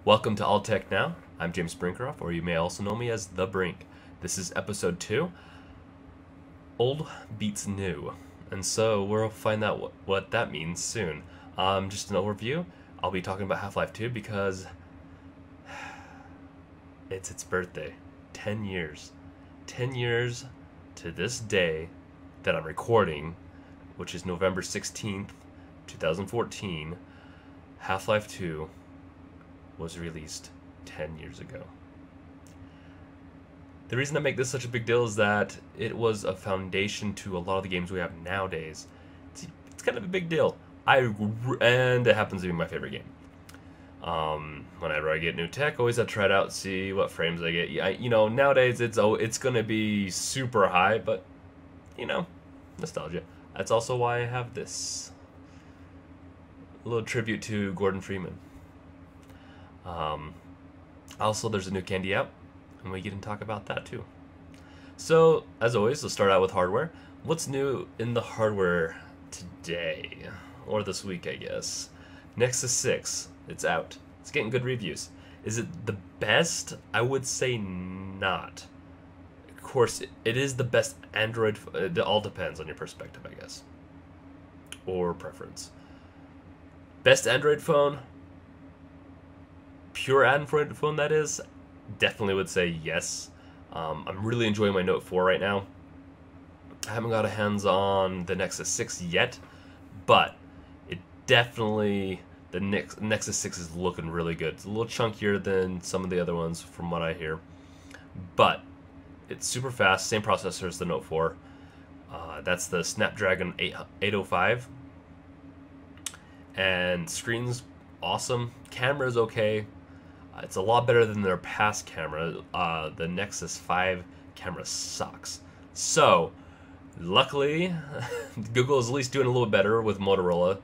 Welcome to All Tech Now. I'm James Brinkerhoff, or you may also know me as The Brink. This is episode 2, Old Beats New. And so we'll find out what that means soon. Just an overview, I'll be talking about Half-Life 2 because it's its birthday. 10 years. 10 years to this day that I'm recording, which is November 16th, 2014. Half-Life 2 was released 10 years ago. The reason I make this such a big deal is that it was a foundation to a lot of the games we have nowadays. It's kind of a big deal. And it happens to be my favorite game. Whenever I get new tech, always I try it out, see what frames I get. Nowadays it's gonna be super high, but nostalgia. That's also why I have this a little tribute to Gordon Freeman. Also, there's a new Candy app, and we get to talk about that too. So, as always, let's start out with hardware. What's new in the hardware today? Or this week, I guess. Nexus 6, it's out. It's getting good reviews. Is it the best? I would say not. Of course, it is the best Android. It all depends on your perspective, I guess. Or preference. Best Android phone? Pure Android phone, that is, definitely would say yes. I'm really enjoying my Note 4 right now. I haven't got a hands on the Nexus 6 yet, but it definitely, the Nexus 6 is looking really good. It's a little chunkier than some of the other ones from what I hear, but it's super fast, same processor as the Note 4. That's the Snapdragon 805, and screen's awesome, camera's okay. It's a lot better than their past camera. The Nexus 5 camera sucks. So, luckily, Google is at least doing a little better with Motorola.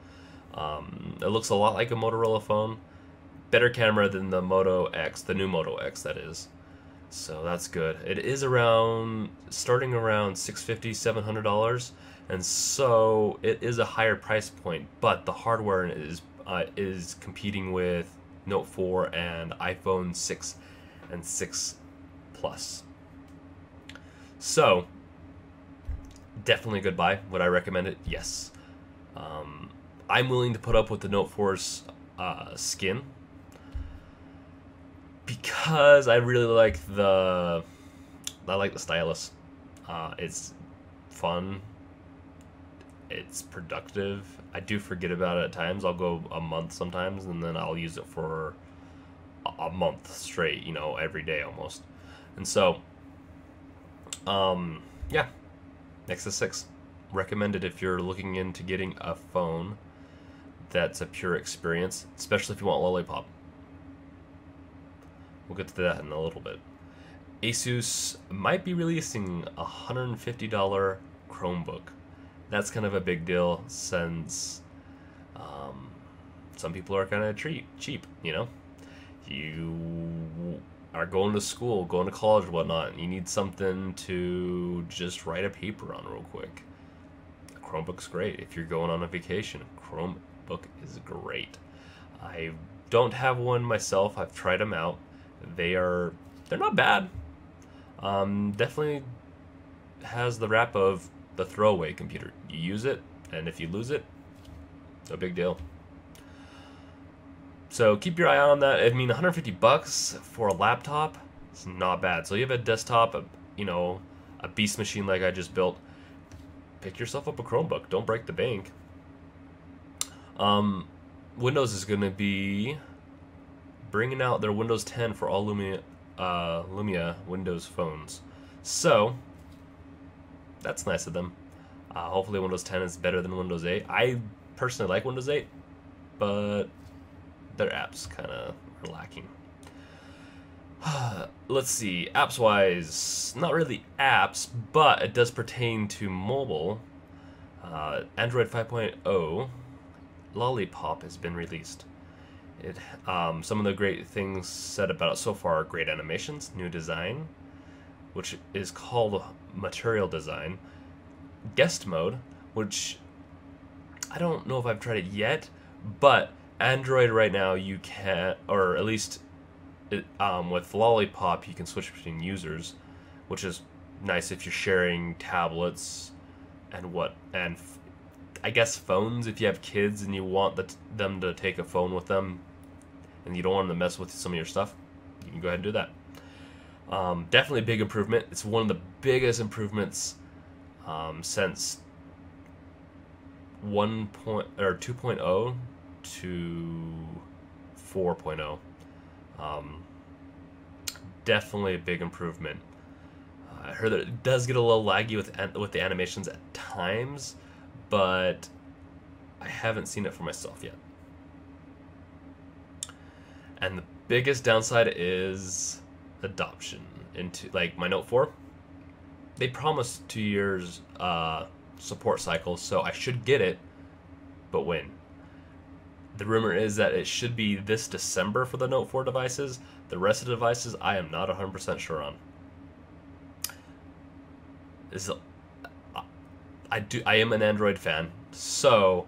It looks a lot like a Motorola phone. Better camera than the Moto X, the new Moto X, that is. So that's good. It is starting around $650, $700, and so it is a higher price point. But the hardware is competing with Note 4 and iPhone 6 and 6 Plus. So, definitely a good buy. Would I recommend it? Yes. I'm willing to put up with the Note 4's skin because I really like the stylus. It's fun. It's productive. I do forget about it at times. I'll go a month sometimes, and then I'll use it for a month straight, every day almost. And so, yeah, Nexus 6. Recommended if you're looking into getting a phone that's a pure experience, especially if you want Lollipop. We'll get to that in a little bit. Asus might be releasing a $150 Chromebook. That's kind of a big deal since some people are kind of cheap, You are going to school, going to college or whatnot, and you need something to just write a paper on real quick. A Chromebook's great. If you're going on a vacation, a Chromebook is great. I don't have one myself. I've tried them out. They're not bad. Definitely has the rap of the throwaway computer. You use it, and if you lose it, no big deal. So keep your eye out on that. I mean, $150 for a laptop is not bad. So you have a desktop, a beast machine like I just built. Pick yourself up a Chromebook. Don't break the bank. Windows is going to be bringing out their Windows 10 for all Lumia Windows phones. So that's nice of them. Hopefully Windows 10 is better than Windows 8. I personally like Windows 8, but their apps kind of are lacking. Let's see, apps-wise, not really apps, but it does pertain to mobile. Android 5.0 Lollipop has been released. Some of the great things said about it so far are great animations, new design, which is called material design, guest mode, which I don't know if I've tried it yet, but Android right now you can, or at least with Lollipop, you can switch between users, which is nice if you're sharing tablets and I guess phones. If you have kids and you want them to take a phone with them, and you don't want them to mess with some of your stuff, you can go ahead and do that. Definitely a big improvement. It's one of the biggest improvements since 2.0 to 4.0. Definitely a big improvement. I heard that it does get a little laggy with the animations at times, but I haven't seen it for myself yet. And the biggest downside is adoption into, like, my Note 4. They promised 2 years support cycle, so I should get it, but when? The rumor is that it should be this December for the Note 4 devices. The rest of the devices, I am not 100% sure on. I am an Android fan, so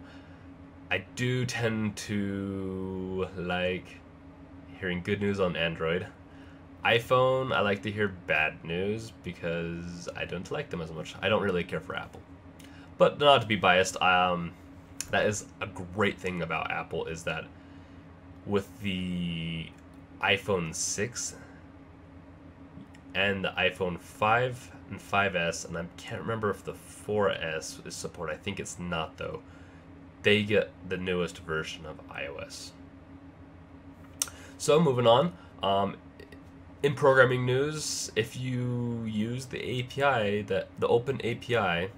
I do tend to like hearing good news on Android. iPhone, I like to hear bad news because I don't like them as much. I don't really care for Apple. But not to be biased, that is a great thing about Apple, is that with the iPhone 6 and the iPhone 5 and 5S, and I can't remember if the 4S is supported. I think it's not, though. They get the newest version of iOS. So moving on, in programming news, if you use the API, the open API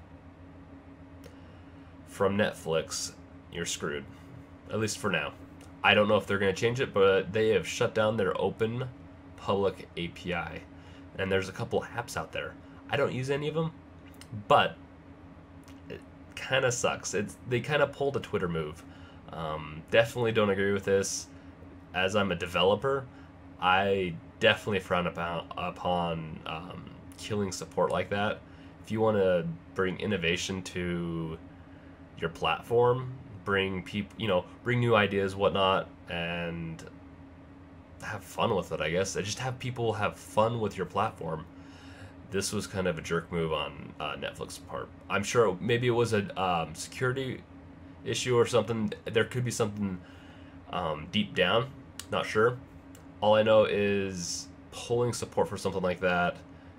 from Netflix, you're screwed. At least for now. I don't know if they're going to change it, but they have shut down their open public API. And there's a couple apps out there. I don't use any of them, but it kind of sucks. They kind of pulled a Twitter move. Definitely don't agree with this. As I'm a developer, I definitely frown upon killing support like that. If you want to bring innovation to your platform, bring new ideas, whatnot, and have fun with it, I guess. Just have people have fun with your platform. This was kind of a jerk move on Netflix's part. I'm sure maybe it was a security issue or something. There could be something deep down. Not sure. All I know is pulling support for something like that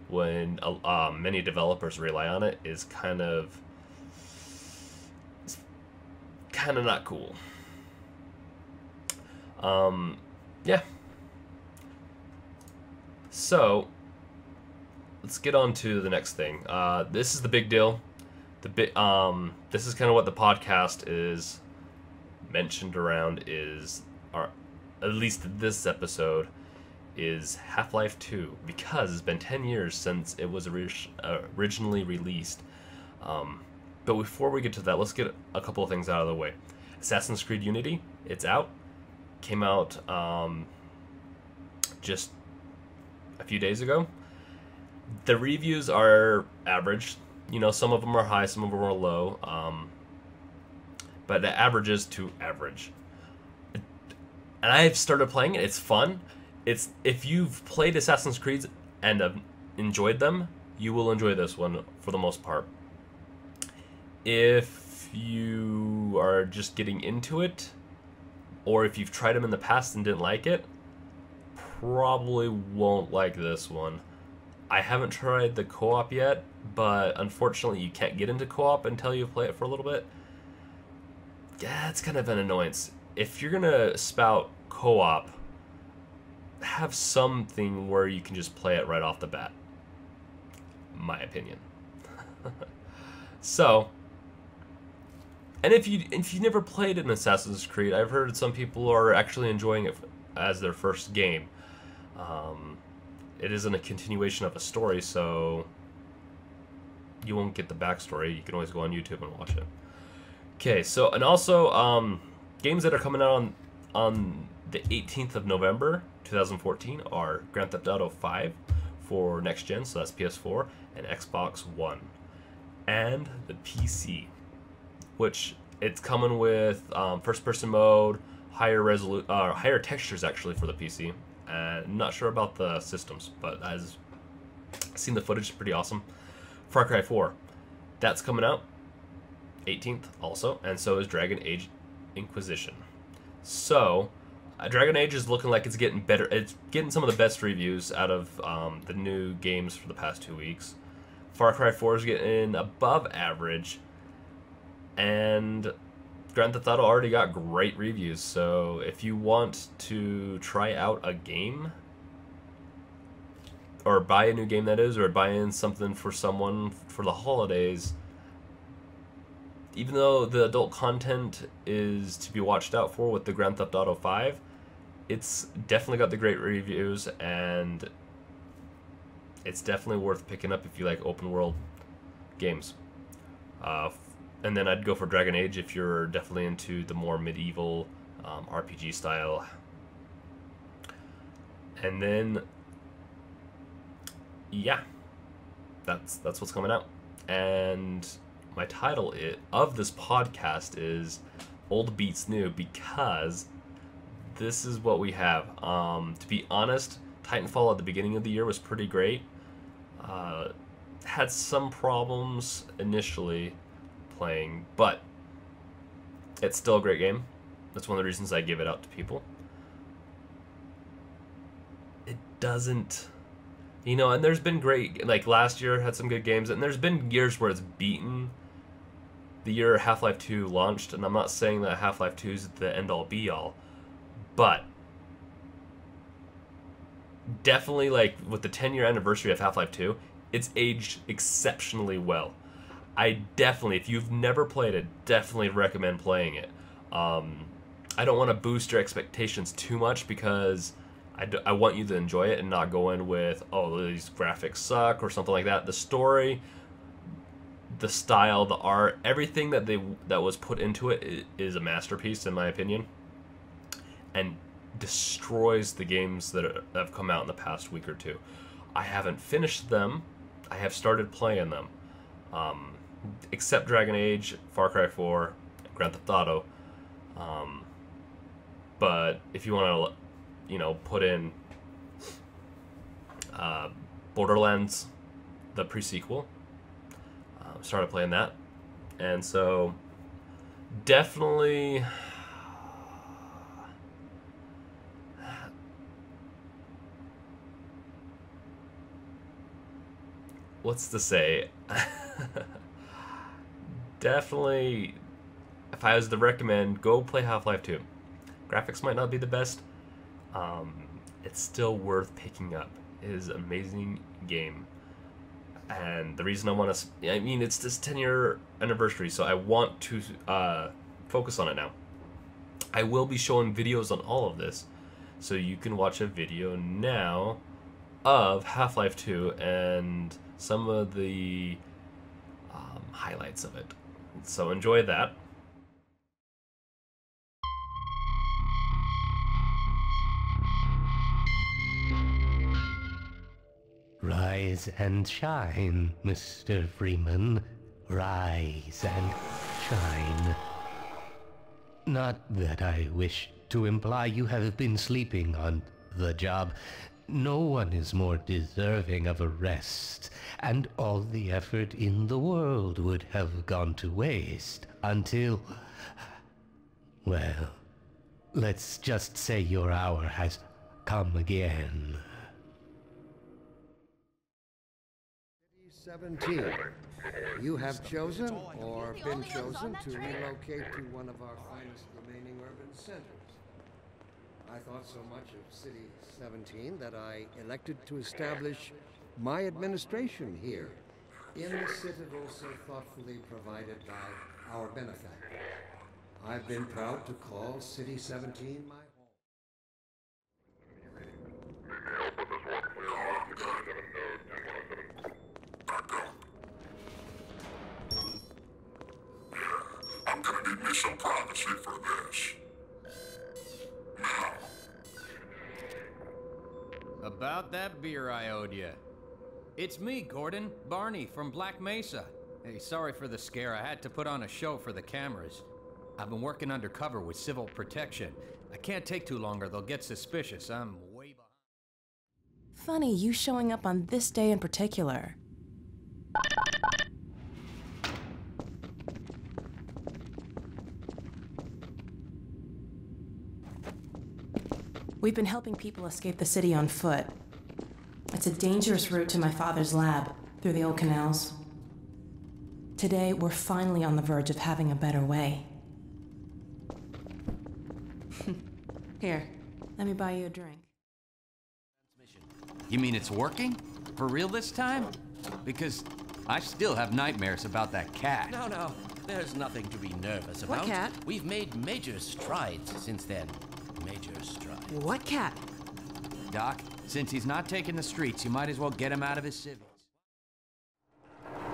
when many developers rely on it is kind of not cool. Yeah. So let's get on to the next thing. This is the big deal. This is kind of what the podcast is mentioned around, at least this episode, is Half-Life 2, because it's been 10 years since it was originally released. But before we get to that, let's get a couple of things out of the way. Assassin's Creed Unity, it's out. Came out just a few days ago. The reviews are average. Some of them are high, some of them are low. But the average is to average. And I've started playing it. It's fun. If you've played Assassin's Creed and have enjoyed them, you will enjoy this one for the most part. If you are just getting into it, or if you've tried them in the past and didn't like it, probably won't like this one. I haven't tried the co-op yet, but unfortunately you can't get into co-op until you play it for a little bit. Yeah, it's kind of an annoyance. If you're gonna spout co-op, have something where you can just play it right off the bat. My opinion. So, and if you never played an Assassin's Creed, I've heard some people are actually enjoying it as their first game. It isn't a continuation of a story, so you won't get the backstory. You can always go on YouTube and watch it. Okay, so, and also, games that are coming out on the 18th of November, 2014 are Grand Theft Auto 5 for next gen, so that's PS4 and Xbox One, and the PC, which it's coming with first-person mode, higher textures actually for the PC, and not sure about the systems, but as seen the footage, it's pretty awesome. Far Cry 4, that's coming out 18th also, and so is Dragon Age Inquisition. So Dragon Age is looking like it's getting better. It's getting some of the best reviews out of the new games for the past 2 weeks. Far Cry 4 is getting above average, and Grand Theft Auto already got great reviews. So if you want to try out a game, or buy a new game that is, or buy in something for someone for the holidays, even though the adult content is to be watched out for with the Grand Theft Auto 5, it's definitely got the great reviews, and it's definitely worth picking up if you like open world games. And then I'd go for Dragon Age if you're definitely into the more medieval RPG style. And then, yeah, that's what's coming out. And my title of this podcast is Old Beats New, because this is what we have. To be honest, Titanfall at the beginning of the year was pretty great. Had some problems initially playing, but it's still a great game. That's one of the reasons I give it out to people. It doesn't, and there's been great, like last year had some good games, and there's been years where it's beaten the year Half-Life 2 launched, and I'm not saying that Half-Life 2 is the end-all be-all, but definitely, like, with the 10-year anniversary of Half-Life 2, it's aged exceptionally well. I definitely, if you've never played it, definitely recommend playing it. I don't want to boost your expectations too much, because I want you to enjoy it and not go in with, oh, these graphics suck or something like that. The story, the style, the art, everything that was put into it is a masterpiece, in my opinion, and destroys the games that have come out in the past week or two. I haven't finished them. I have started playing them, except Dragon Age, Far Cry 4, Grand Theft Auto. But if you want to, put in Borderlands, the pre-sequel, started playing that, and so definitely what's to say? Definitely, if I was to recommend, go play Half-Life 2. Graphics might not be the best. It's still worth picking up. It is an amazing game. And the reason I want to, it's this 10-year anniversary, so I want to focus on it now. I will be showing videos on all of this, so you can watch a video now of Half-Life 2 and some of the highlights of it. So enjoy that. Rise and shine, Mr. Freeman. Rise and shine. Not that I wish to imply you have been sleeping on the job. No one is more deserving of a rest, and all the effort in the world would have gone to waste until... well, let's just say your hour has come again. 17. You have chosen or been chosen to relocate to one of our finest remaining urban centers. I thought so much of City 17 that I elected to establish my administration here, in the citadel so thoughtfully provided by our benefactor. I've been proud to call City 17 my home. I'm gonna need me some privacy for this. Now. About that beer I owed you. It's me, Gordon, Barney from Black Mesa. Hey, sorry for the scare. I had to put on a show for the cameras. I've been working undercover with civil protection. I can't take too long or they'll get suspicious. I'm way behind. Funny you showing up on this day in particular. We've been helping people escape the city on foot. It's a dangerous route to my father's lab, through the old canals. Today, we're finally on the verge of having a better way. Here, let me buy you a drink. You mean it's working? For real this time? Because I still have nightmares about that cat. No, there's nothing to be nervous about. What cat? We've made major strides since then. Major strides. What cat? Doc, since he's not taking the streets, you might as well get him out of his civvies.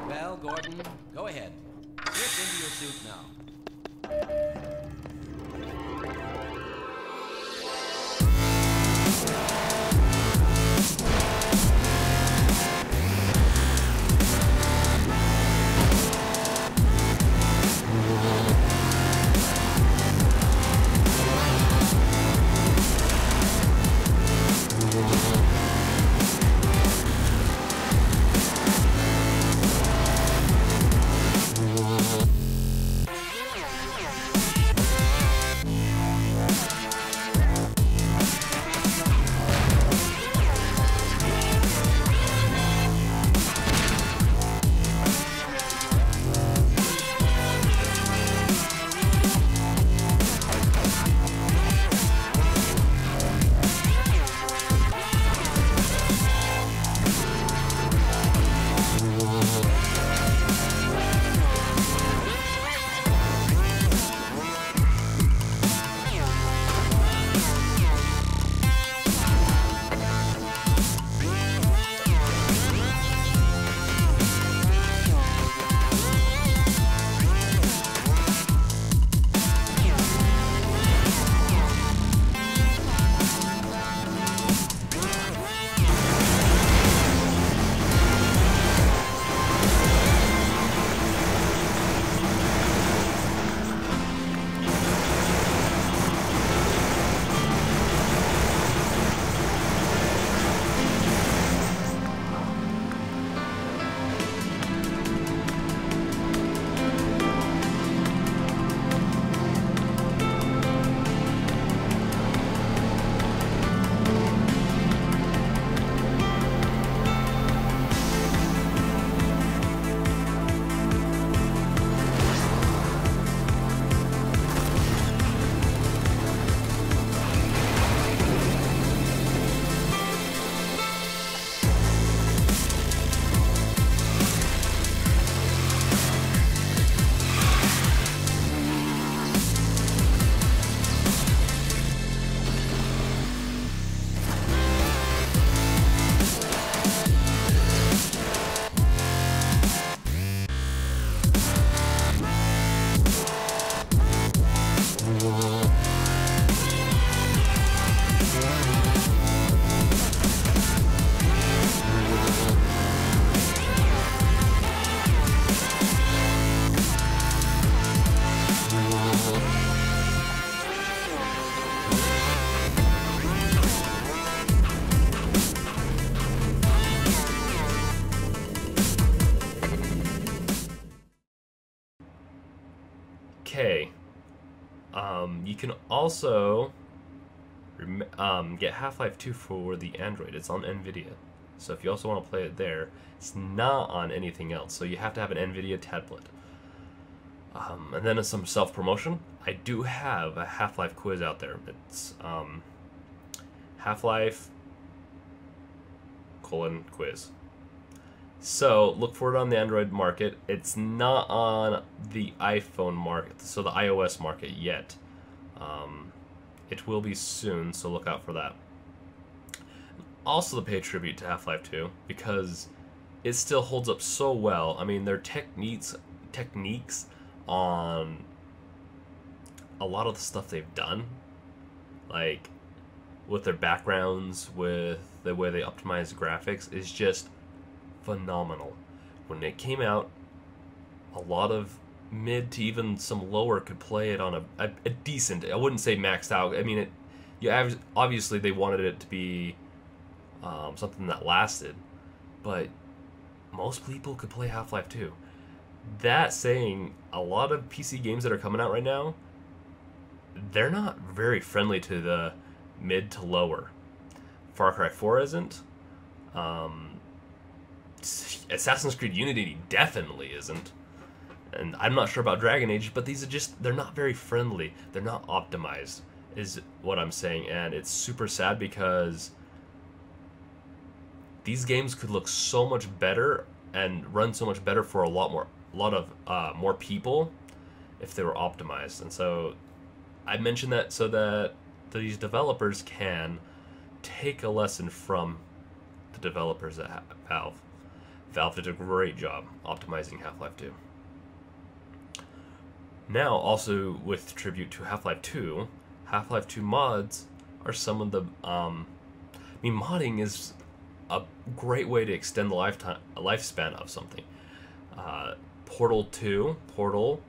Well, Gordon, go ahead. Slip into your suit now. Okay. You can also get Half-Life 2 for the Android. It's on NVIDIA. So if you also want to play it there, it's not on anything else. So you have to have an NVIDIA tablet. And then some self-promotion. I do have a Half-Life quiz out there. It's Half-Life quiz. So look for it on the Android market. It's not on the iPhone market, so the iOS market yet. It will be soon, so look out for that. Also to pay tribute to Half-Life 2, because it still holds up so well. I mean, their techniques on a lot of the stuff they've done, like with their backgrounds, with the way they optimize graphics, is just phenomenal. When it came out, a lot of mid to even some lower could play it on a decent, I wouldn't say maxed out. I mean, obviously they wanted it to be something that lasted. But most people could play Half-Life 2. That saying, a lot of PC games that are coming out right now, they're not very friendly to the mid to lower. Far Cry 4 isn't. Assassin's Creed Unity definitely isn't. And I'm not sure about Dragon Age, but these are just, they're not very friendly. They're not optimized, is what I'm saying. And it's super sad because these games could look so much better and run so much better for a lot of more people if they were optimized. And so I mentioned that so that these developers can take a lesson from the developers at Valve. Valve did a great job optimizing Half-Life 2. Now, also with tribute to Half-Life 2, Half-Life 2 mods are some of the... modding is a great way to extend the lifespan of something. Portal 2, Portal,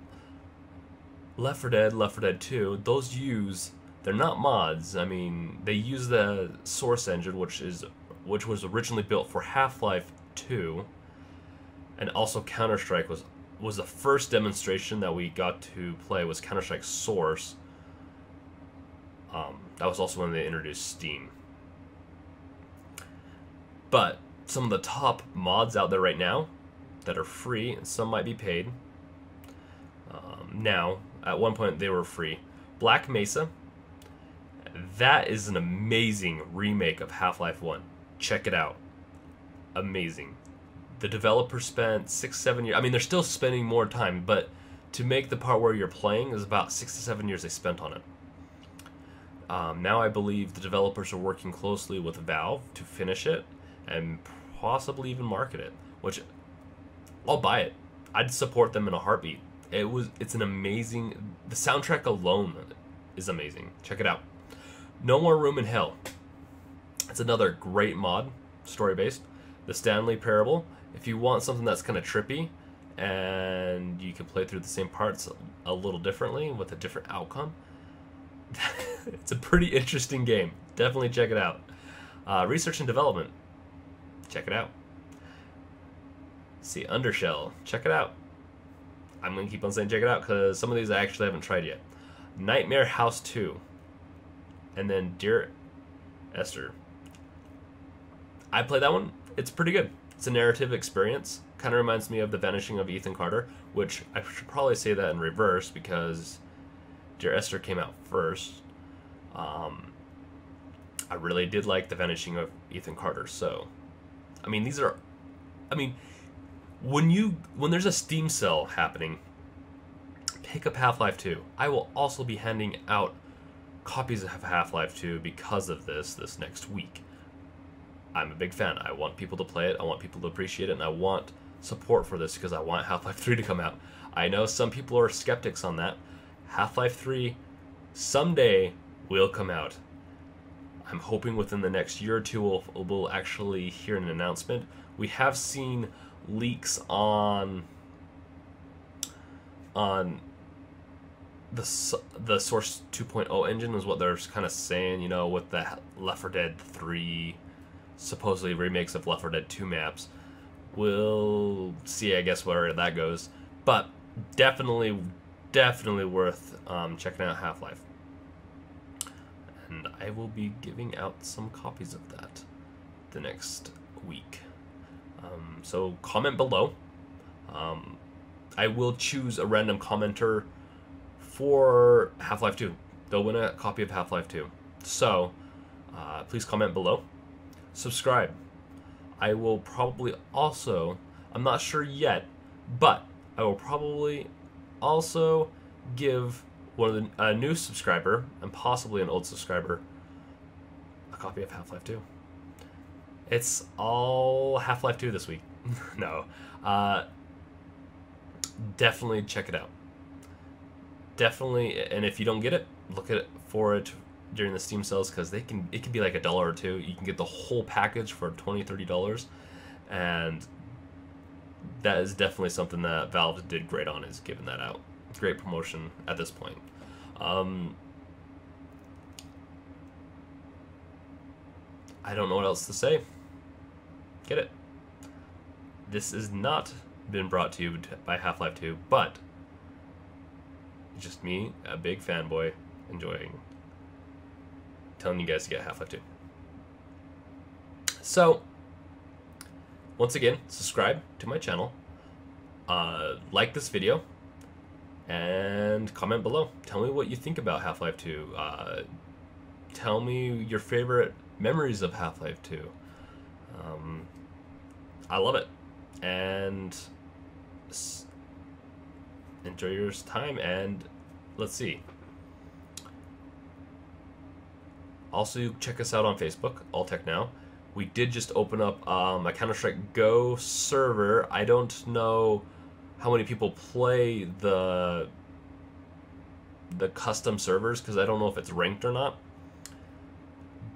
Left 4 Dead, Left 4 Dead 2, those use... They're not mods. I mean, they use the source engine, which was originally built for Half-Life 2, and also Counter-Strike was the first demonstration that we got to play was Counter-Strike Source. That was also when they introduced Steam. But some of the top mods out there right now that are free, and some might be paid. Now, at one point they were free. Black Mesa. That is an amazing remake of Half-Life 1. Check it out. Amazing. The developer spent 6-7 years. I mean, they're still spending more time, but to make the part where you're playing is about 6 to 7 years they spent on it. Now I believe the developers are working closely with Valve to finish it and possibly even market it, which I'll buy it. I'd support them in a heartbeat. It's an amazing... The soundtrack alone is amazing. Check it out. No More Room in Hell. It's another great mod, story-based. The Stanley Parable. If you want something that's kind of trippy, and you can play through the same parts a little differently with a different outcome, it's a pretty interesting game. Definitely check it out. Research and Development. Check it out. See, Undershell. Check it out. I'm going to keep on saying check it out because some of these I actually haven't tried yet. Nightmare House 2. And then Dear Esther. I played that one. It's pretty good. It's a narrative experience. Kind of reminds me of The Vanishing of Ethan Carter, which I should probably say that in reverse because Dear Esther came out first. I really did like The Vanishing of Ethan Carter. So, I mean, these are... I mean, when there's a Steam sale happening, pick up Half-Life 2. I will also be handing out copies of Half-Life 2 because of this next week. I'm a big fan. I want people to play it. I want people to appreciate it. And I want support for this because I want Half-Life 3 to come out. I know some people are skeptics on that. Half-Life 3 someday will come out. I'm hoping within the next year or two we'll actually hear an announcement. We have seen leaks on the Source 2.0 engine is what they're kind of saying, you know, with the Left 4 Dead 3 supposedly remakes of Left 4 Dead 2 maps. We'll see, I guess, where that goes. But definitely worth checking out Half-Life. And I will be giving out some copies of that the next week. So comment below. I will choose a random commenter for Half-Life 2. They'll win a copy of Half-Life 2. So, please comment below. Subscribe. I will probably also, I'm not sure yet, but I will probably also give a new subscriber, and possibly an old subscriber, a copy of Half-Life 2. It's all Half-Life 2 this week. No. Definitely check it out. Definitely, and if you don't get it, look for it during the Steam sales because it can be like $1 or $2. You can get the whole package for $20-$30, and that is definitely something that Valve did great on, is giving that out. Great promotion at this point. I don't know what else to say. Get it? This has not been brought to you by Half-Life 2, but it's just me, a big fanboy, enjoying telling you guys to get Half-Life 2. So, once again, subscribe to my channel, like this video, and comment below. Tell me what you think about Half-Life 2. Tell me your favorite memories of Half-Life 2. I love it. And enjoy your time, and let's see. Also, check us out on Facebook, All Tech Now. We did just open up a Counter-Strike Go server. I don't know how many people play the custom servers, because I don't know if it's ranked or not.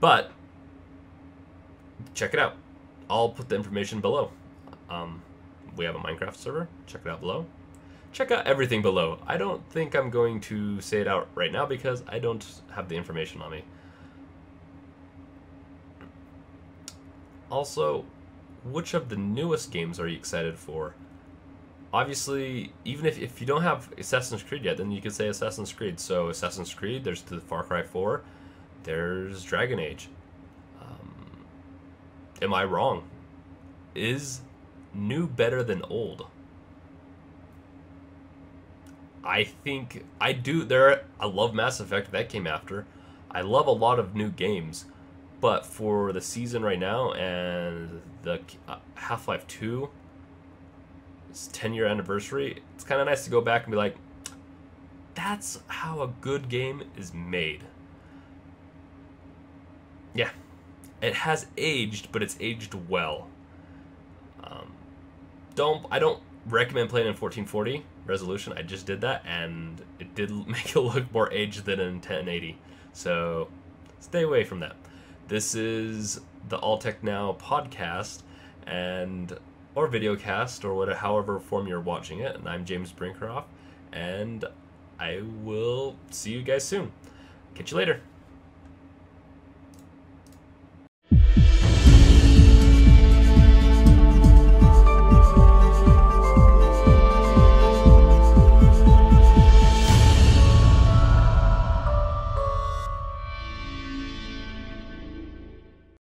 But check it out. I'll put the information below. We have a Minecraft server. Check it out below. Check out everything below. I don't think I'm going to say it out right now because I don't have the information on me. Also, which of the newest games are you excited for? Obviously, even if you don't have Assassin's Creed yet, then you can say Assassin's Creed. So Assassin's Creed, there's the Far Cry 4, there's Dragon Age. Am I wrong? Is new better than old? I think I do. I love Mass Effect, that came after. I love a lot of new games, but for the season right now and the Half-Life 2, its 10-year anniversary, it's kind of nice to go back and be like, that's how a good game is made. Yeah, it has aged, but it's aged well. I don't recommend playing in 1440 resolution. I just did that, and it did make it look more aged than in 1080. So stay away from that. This is the All Tech Now podcast or videocast, or whatever, however form you're watching it. And I'm James Brinkerhoff, and I will see you guys soon. Catch you later.